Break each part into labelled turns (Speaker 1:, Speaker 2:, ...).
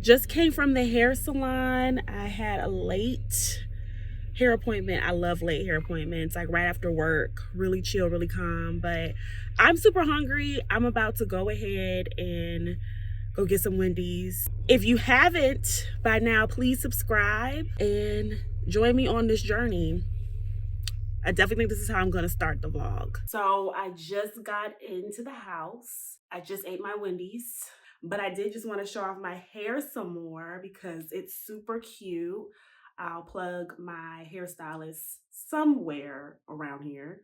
Speaker 1: Just came from the hair salon. I had a late hair appointment. I love late hair appointments, like right after work. Really chill, really calm. But I'm super hungry. I'm about to go ahead and go get some Wendy's. If you haven't by now, please subscribe and join me on this journey. I definitely think this is how I'm gonna start the vlog. So I just got into the house. I just ate my Wendy's, but I did just want to show off my hair some more because it's super cute. I'll plug my hairstylist somewhere around here.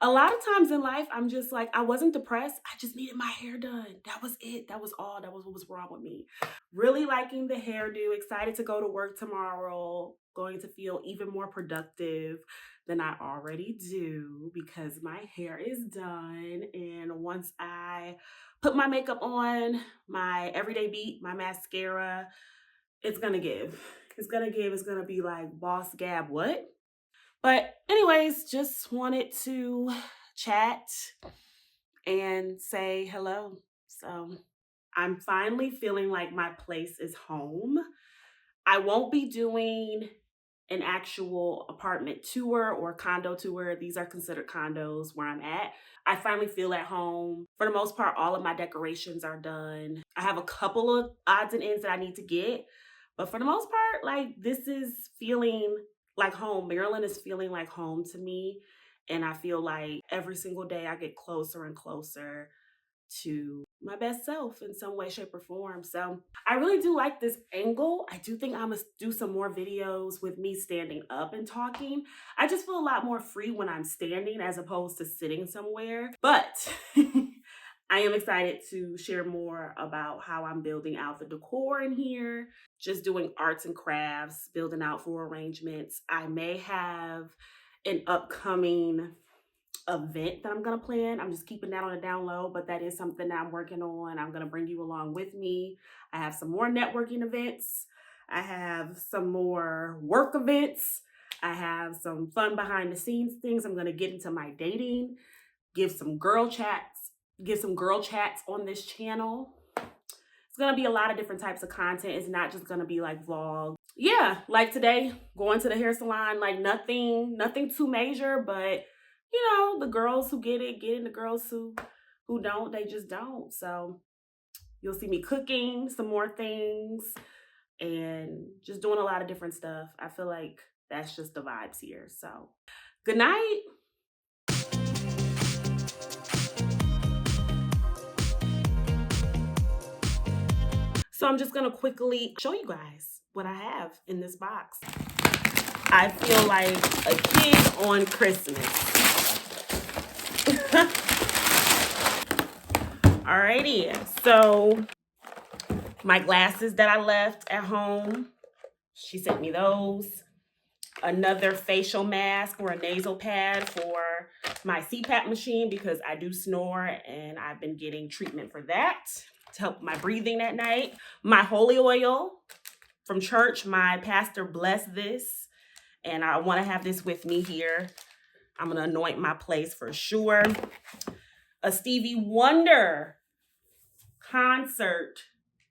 Speaker 1: A lot of times in life, I'm just like, I wasn't depressed. I just needed my hair done. That was it. That was all. That was what was wrong with me. Really liking the hairdo. Excited to go to work tomorrow. Going to feel even more productive than I already do because my hair is done. And once I put my makeup on, my everyday beat, my mascara, it's gonna give. It's gonna give. It's gonna be like, Boss Gab, what? But anyways, just wanted to chat and say hello. So I'm finally feeling like my place is home. I won't be doing an actual apartment tour or condo tour. These are considered condos where I'm at. I finally feel at home. For the most part, all of my decorations are done. I have a couple of odds and ends that I need to get, but for the most part, like, this is feeling like home. Maryland is feeling like home to me. And I feel like every single day I get closer and closer to my best self in some way, shape, or form. So I really do like this angle. I do think I'm gonna do some more videos with me standing up and talking. I just feel a lot more free when I'm standing as opposed to sitting somewhere. But I am excited to share more about how I'm building out the decor in here, just doing arts and crafts, building out floral arrangements. I may have an upcoming event that I'm gonna plan. I'm just keeping that on the down low, but that is something that I'm working on. I'm gonna bring you along with me. I have some more networking events. I have some more work events. I have some fun behind the scenes things. I'm gonna get into my dating, give some girl chats, on this channel. It's gonna be a lot of different types of content. It's not just gonna be like vlog. Yeah, like today, going to the hair salon, like nothing too major, but you know, the girls who get it, and the girls who don't, they just don't. So you'll see me cooking some more things and just doing a lot of different stuff. I feel like that's just the vibes here. So good night. So I'm just gonna quickly show you guys what I have in this box. I feel like a kid on Christmas. Alrighty, so my glasses that I left at home, she sent me those. Another facial mask or a nasal pad for my CPAP machine because I do snore and I've been getting treatment for that to help my breathing at night. My holy oil from church, my pastor blessed this and I want to have this with me here. I'm gonna anoint my place for sure. A Stevie Wonder concert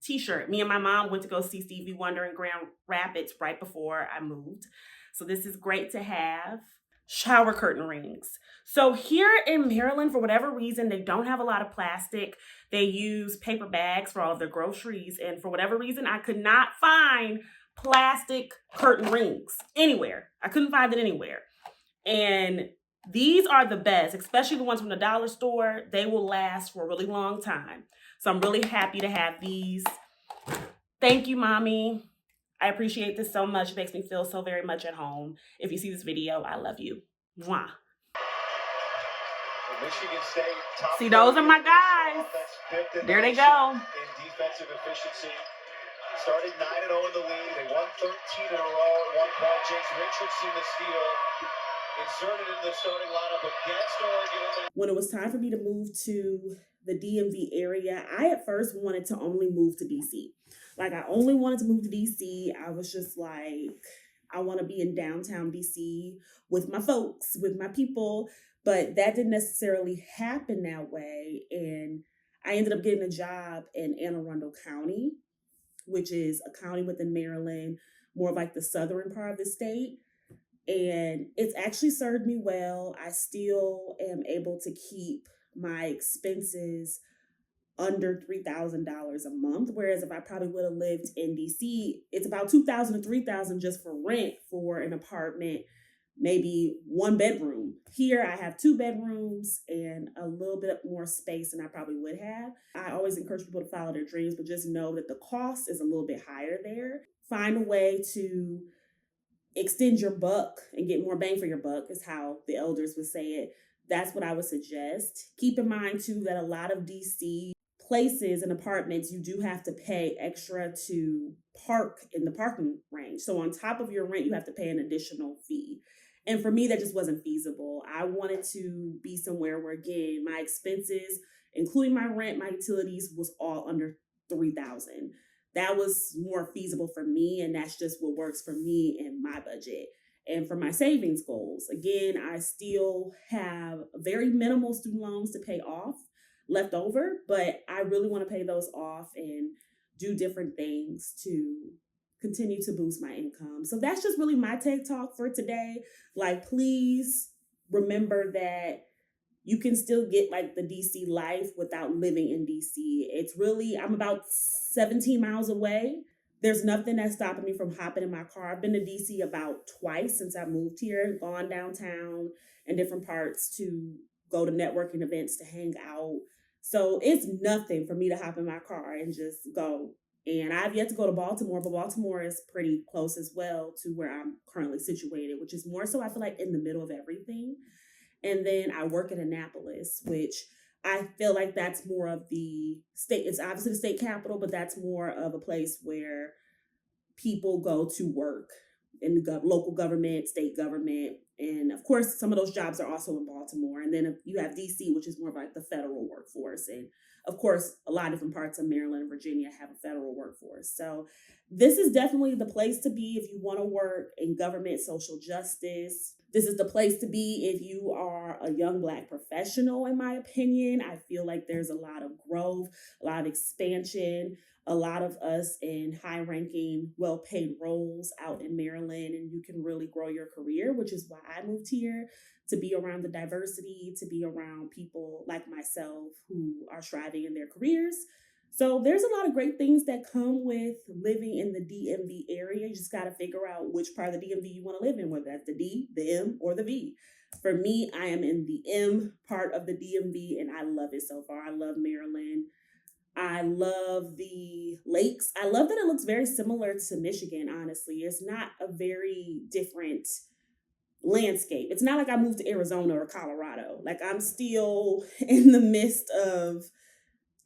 Speaker 1: t-shirt. Me and my mom went to go see Stevie Wonder in Grand Rapids right before I moved. So this is great to have. Shower curtain rings. So here in Maryland, for whatever reason, they don't have a lot of plastic. They use paper bags for all of their groceries. And for whatever reason, I could not find plastic curtain rings anywhere. I couldn't find it anywhere. And these are the best, especially the ones from the dollar store. They will last for a really long time. So I'm really happy to have these. Thank you, Mommy. I appreciate this so much. It makes me feel so very much at home. If you see this video, I love you. Mwah.
Speaker 2: Michigan State,
Speaker 1: see, those are my guys. There they go.
Speaker 2: In defensive efficiency. Started 9-0 in the league. They won 13 in a row at one point. James Richardson, the steal, inserted in the starting lineup against Oregon.
Speaker 1: When it was time for me to move to the DMV area, I at first wanted to only move to DC. Like, I only wanted to move to DC. I was just like, I want to be in downtown DC with my folks, with my people. But that didn't necessarily happen that way. And I ended up getting a job in Anne Arundel County. which is a county within Maryland, more of like the southern part of the state. And it's actually served me well. I still am able to keep my expenses under $3,000 a month. Whereas if I probably would have lived in DC, it's about 2,000 to 3,000 just for rent for an apartment, maybe one bedroom. Here I have two bedrooms and a little bit more space than I probably would have. I always encourage people to follow their dreams, but just know that the cost is a little bit higher there. Find a way to extend your buck and get more bang for your buck, is how the elders would say it. That's what I would suggest. Keep in mind too that a lot of DC places and apartments, you do have to pay extra to park in the parking range. So on top of your rent, you have to pay an additional fee. And for me, that just wasn't feasible. I wanted to be somewhere where, again, my expenses, including my rent, my utilities, was all under 3,000. That was more feasible for me, and that's just what works for me and my budget. And for my savings goals, again, I still have very minimal student loans to pay off left over, but I really want to pay those off and do different things to continue to boost my income. So that's just really my TED Talk for today. Like, please remember that you can still get like the DC life without living in DC. It's really, I'm about 17 miles away. There's nothing that's stopping me from hopping in my car. I've been to DC about twice since I moved here, gone downtown and different parts to go to networking events to hang out. So it's nothing for me to hop in my car and just go. And I've yet to go to Baltimore, but Baltimore is pretty close as well to where I'm currently situated, which is more so, I feel like, in the middle of everything. And then I work in Annapolis, which I feel like that's more of the state. It's obviously the state capital, but that's more of a place where people go to work in the local government, state government. And of course, some of those jobs are also in Baltimore. And then you have DC, which is more of like the federal workforce. And of course, a lot of different parts of Maryland and Virginia have a federal workforce. So this is definitely the place to be if you want to work in government, social justice. This is the place to be if you are a young Black professional, in my opinion. I feel like there's a lot of growth, a lot of expansion, a lot of us in high ranking, well paid roles out in Maryland, and you can really grow your career, which is why I moved here, to be around the diversity, to be around people like myself who are striving in their careers. So there's a lot of great things that come with living in the DMV area. You just got to figure out which part of the DMV you want to live in, whether that's the D, the M, or the V. For me, I am in the M part of the DMV, and I love it so far. I love Maryland. I love the lakes. I love that it looks very similar to Michigan, honestly. It's not a very different landscape. It's not like I moved to Arizona or Colorado. Like, I'm still in the midst of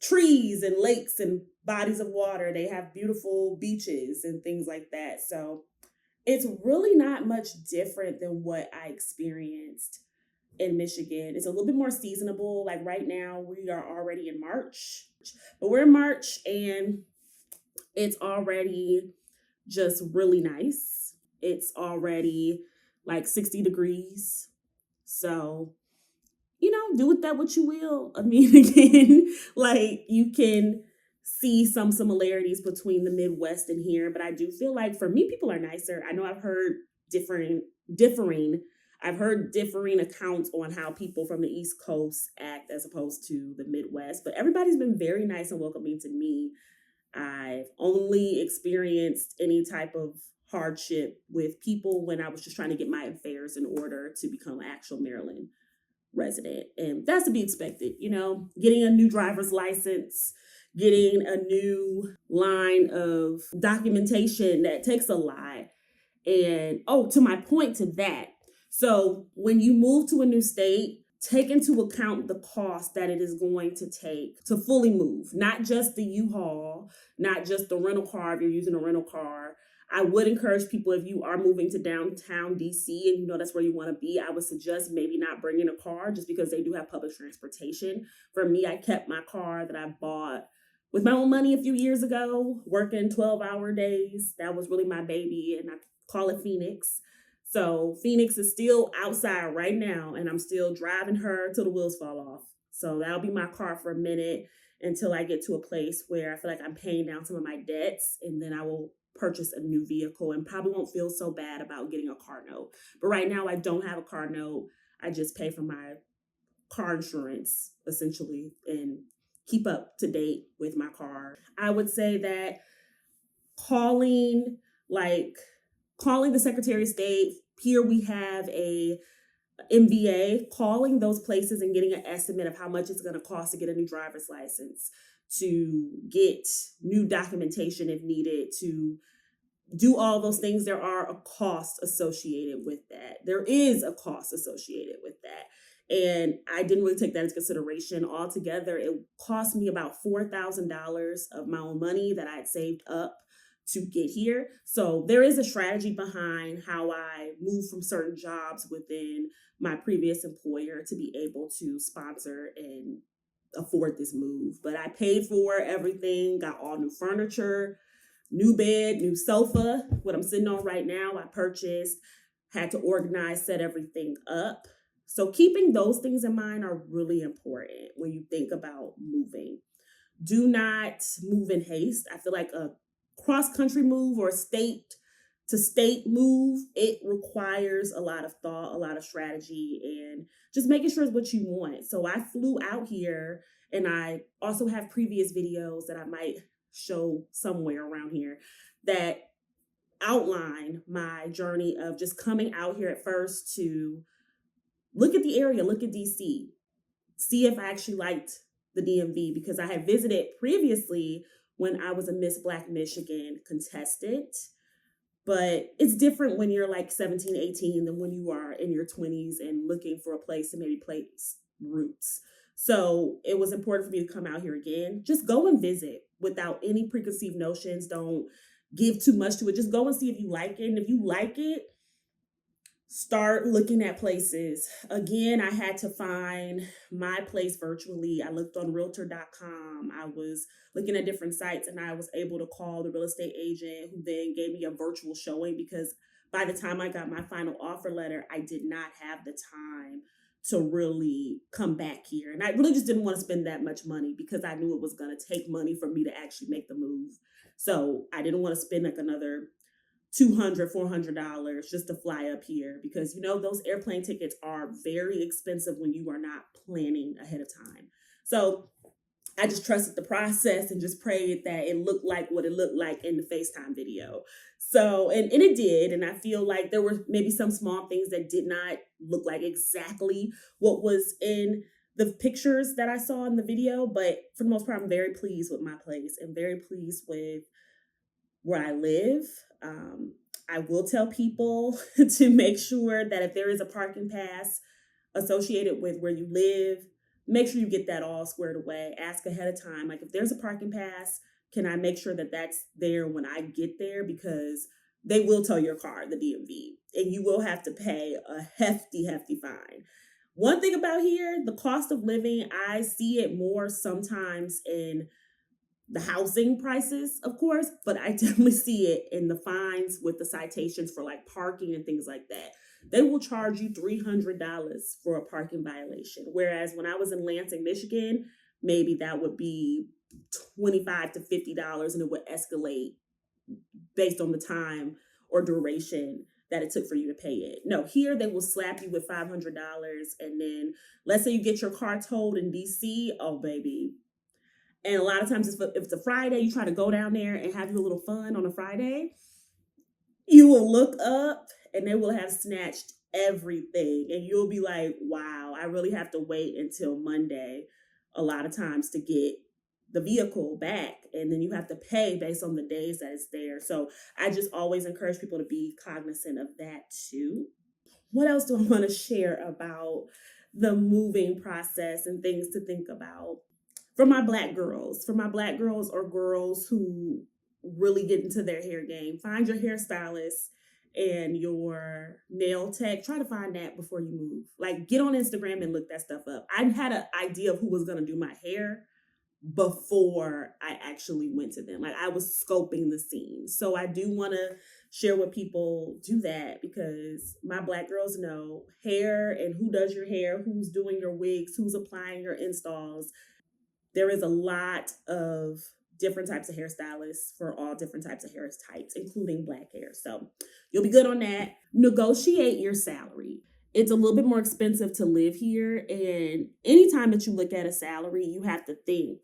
Speaker 1: trees and lakes and bodies of water. They have beautiful beaches and things like that. So it's really not much different than what I experienced in Michigan. It's a little bit more seasonable. Like right now, we are already in March, but we're in March and it's already just really nice. It's already like 60 degrees. So, do with that what you will. I mean, again, like, you can see some similarities between the Midwest and here, but I do feel like for me, people are nicer. I know I've heard differing I've heard differing accounts on how people from the East Coast act as opposed to the Midwest, but everybody's been very nice and welcoming to me. I've only experienced any type of hardship with people when I was just trying to get my affairs in order to become an actual Maryland resident. And that's to be expected, getting a new driver's license, getting a new line of documentation, that takes a lot. And to my point to that. So when you move to a new state, take into account the cost that it is going to take to fully move, not just the U-Haul, not just the rental car if you're using a rental car. I would encourage people, if you are moving to downtown DC and that's where you want to be, I would suggest maybe not bringing a car just because they do have public transportation. For me, I kept my car that I bought with my own money a few years ago, working 12-hour days. That was really my baby, and I call it Phoenix. So Phoenix is still outside right now, and I'm still driving her till the wheels fall off. So that'll be my car for a minute. until I get to a place where I feel like I'm paying down some of my debts, and then I will purchase a new vehicle and probably won't feel so bad about getting a car note. But right now, I don't have a car note. I just pay for my car insurance essentially and keep up to date with my car. I would say that calling, like calling the Secretary of State, here we have a MVA, calling those places and getting an estimate of how much it's going to cost to get a new driver's license, to get new documentation if needed, to do all those things. There are a cost associated with that. There is a cost associated with that. And I didn't really take that into consideration. Altogether, it cost me about $4,000 of my own money that I had saved up to get here. So there is a strategy behind how I move from certain jobs within my previous employer to be able to sponsor and afford this move. But I paid for everything, got all new furniture, new bed, new sofa. What I'm sitting on right now, I purchased, had to organize, set everything up. So keeping those things in mind are really important when you think about moving. Do not move in haste. I feel like a cross country move or state to state move, it requires a lot of thought, a lot of strategy, and just making sure it's what you want. So I flew out here, and I also have previous videos that I might show somewhere around here that outline my journey of just coming out here at first to look at the area, look at DC, see if I actually liked the DMV, because I had visited previously when I was a Miss Black Michigan contestant. But it's different when you're like 17, 18 than when you are in your 20s and looking for a place to maybe place roots. So it was important for me to come out here again. Just go and visit without any preconceived notions. Don't give too much to it. Just go and see if you like it. And if you like it, start looking at places. Again, I had to find my place virtually. I looked on realtor.com. I was looking at different sites, and I was able to call the real estate agent, who then gave me a virtual showing, because by the time I got my final offer letter, I did not have the time to really come back here. And I really just didn't want to spend that much money, because I knew it was going to take money for me to actually make the move. So I didn't want to spend like another $200, $400 just to fly up here, because those airplane tickets are very expensive when you are not planning ahead of time. So I just trusted the process and just prayed that it looked like what it looked like in the FaceTime video. So, and it did. And I feel like there were maybe some small things that did not look like exactly what was in the pictures that I saw in the video. But for the most part, I'm very pleased with my place and very pleased with where I live. I will tell people to make sure that if there is a parking pass associated with where you live, make sure you get that all squared away. Ask ahead of time. Like, if there's a parking pass, can I make sure that that's there when I get there? Because they will tow your car, the DMV, and you will have to pay a hefty, hefty fine. One thing about here, the cost of living, I see it more sometimes in the housing prices, of course, but I definitely see it in the fines with the citations for like parking and things like that. They will charge you $300 for a parking violation. Whereas when I was in Lansing, Michigan, maybe that would be $25 to $50, and it would escalate based on the time or duration that it took for you to pay it. No, here they will slap you with $500, and then let's say you get your car towed in DC. Oh, baby. And a lot of times, if it's a Friday, you try to go down there and have your little fun on a Friday, you will look up and they will have snatched everything. And you'll be like, wow, I really have to wait until Monday a lot of times to get the vehicle back. And then you have to pay based on the days that it's there. So I just always encourage people to be cognizant of that too. What else do I want to share about the moving process and things to think about? For my black girls or girls who really get into their hair game, find your hairstylist and your nail tech. Try to find that before you move. Like, get on Instagram and look that stuff up. I had an idea of who was going to do my hair before I actually went to them. Like, I was scoping the scene. So I do want to share with people, do that, because my black girls know hair and who does your hair, who's doing your wigs, who's applying your installs. there is a lot of different types of hairstylists for all different types of hair types, including black hair. So you'll be good on that. Negotiate your salary. It's a little bit more expensive to live here. And anytime that you look at a salary, you have to think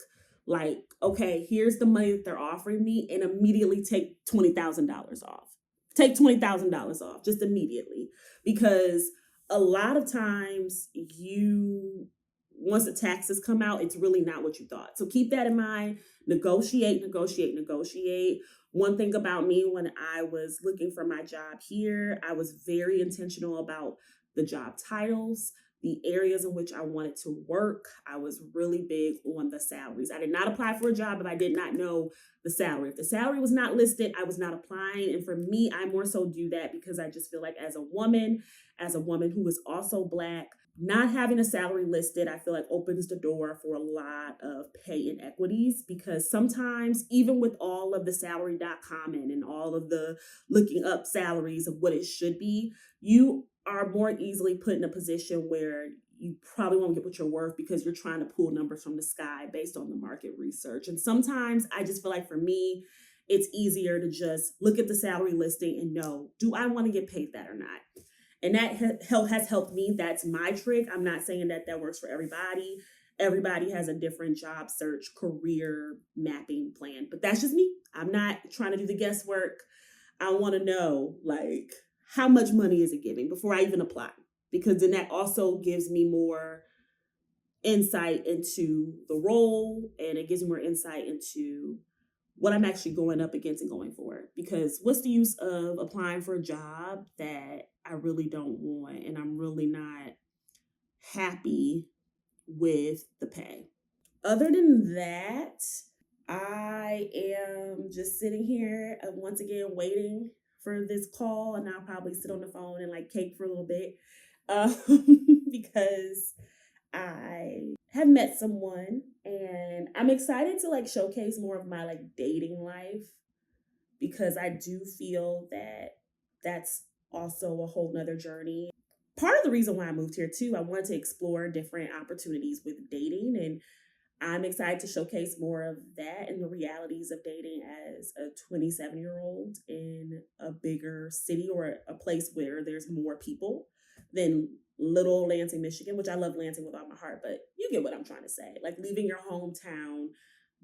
Speaker 1: like, okay, here's the money that they're offering me, and immediately take $20,000 off. Take $20,000 off just immediately, because a lot of times you once the taxes come out, it's really not what you thought. So keep that in mind. Negotiate, negotiate, negotiate. One thing about me when I was looking for my job here, I was very intentional about the job titles, the areas in which I wanted to work. I was really big on the salaries. I did not apply for a job if I did not know the salary. If the salary was not listed, I was not applying. And for me, I more so do that because I just feel like as a woman who is also black, not having a salary listed, I feel like opens the door for a lot of pay inequities, because sometimes, even with all of the salary.com and all of the looking up salaries of what it should be, you are more easily put in a position where you probably won't get what you're worth because you're trying to pull numbers from the sky based on the market research. And sometimes I just feel like for me, it's easier to just look at the salary listing and know, do I want to get paid that or not? And that has helped me. That's my trick. I'm not saying that that works for everybody. Everybody has a different job search, career mapping plan, but that's just me. I'm not trying to do the guesswork. I want to know, like, how much money is it giving before I even apply? Because then that also gives me more insight into the role, and it gives me more insight into what I'm actually going up against and going for. Because what's the use of applying for a job that I really don't want and I'm really not happy with the pay? Other than that, I am just sitting here once again waiting for this call, and I'll probably sit on the phone and like cake for a little bit because I have met someone and I'm excited to like showcase more of my like dating life, because I do feel that that's also a whole nother journey. Part of the reason why I moved here too, I wanted to explore different opportunities with dating, and I'm excited to showcase more of that and the realities of dating as a 27-year-old in a bigger city or a place where there's more people than little Lansing, Michigan, which I love Lansing with all my heart, but you get what I'm trying to say. Like, leaving your hometown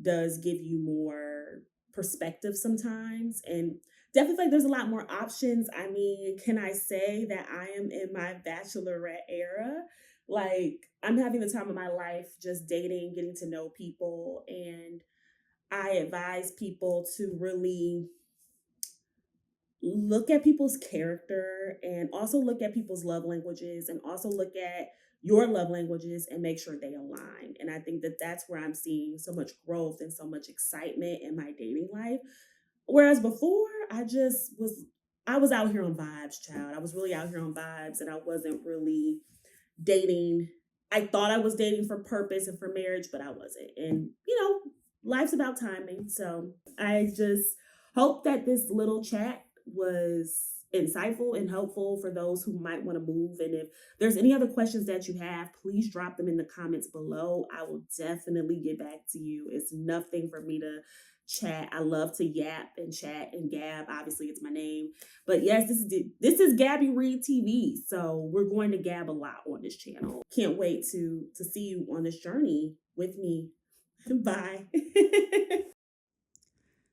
Speaker 1: does give you more perspective sometimes, and definitely like there's a lot more options. I mean, can I say that I am in my bachelorette era? Like, I'm having the time of my life just dating, getting to know people, and I advise people to really look at people's character and also look at people's love languages and also look at your love languages and make sure they align. And I think that that's where I'm seeing so much growth and so much excitement in my dating life. Whereas before, I was out here on vibes, child. I was really out here on vibes, and I wasn't really dating. I thought I was dating for purpose and for marriage, but I wasn't. And, life's about timing. So I just hope that this little chat was insightful and helpful for those who might want to move. And if there's any other questions that you have, please drop them in the comments below. I will definitely get back to you. It's nothing for me to chat. I love to yap and chat and gab. Obviously, it's my name. But yes, this is Gabby Reed TV. So we're going to gab a lot on this channel. Can't wait to see you on this journey with me. Bye.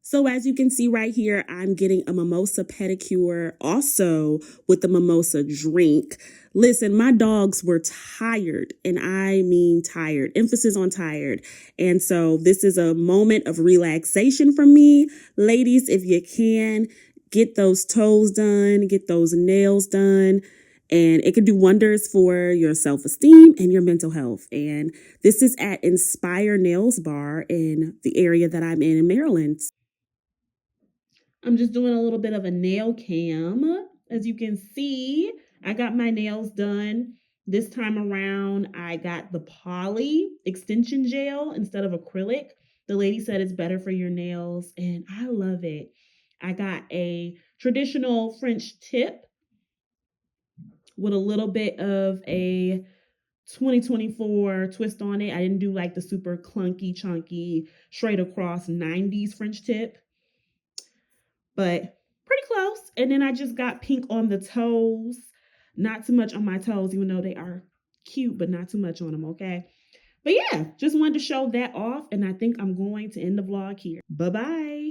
Speaker 1: So as you can see right here, I'm getting a mimosa pedicure also with the mimosa drink. Listen, my dogs were tired, and I mean tired, emphasis on tired. And so this is a moment of relaxation for me. Ladies, if you can, get those toes done, get those nails done, and it can do wonders for your self-esteem and your mental health. And this is at Inspire Nails Bar in the area that I'm in Maryland. I'm just doing a little bit of a nail cam. As you can see, I got my nails done. This time around, I got the poly extension gel instead of acrylic. The lady said it's better for your nails, and I love it. I got a traditional French tip with a little bit of a 2024 twist on it. I didn't do like the super clunky, chunky, straight across 90s French tip, but pretty close. And then I just got pink on the toes. Not too much on my toes, even though they are cute, but not too much on them, okay? But yeah, just wanted to show that off. And I think I'm going to end the vlog here. Bye bye.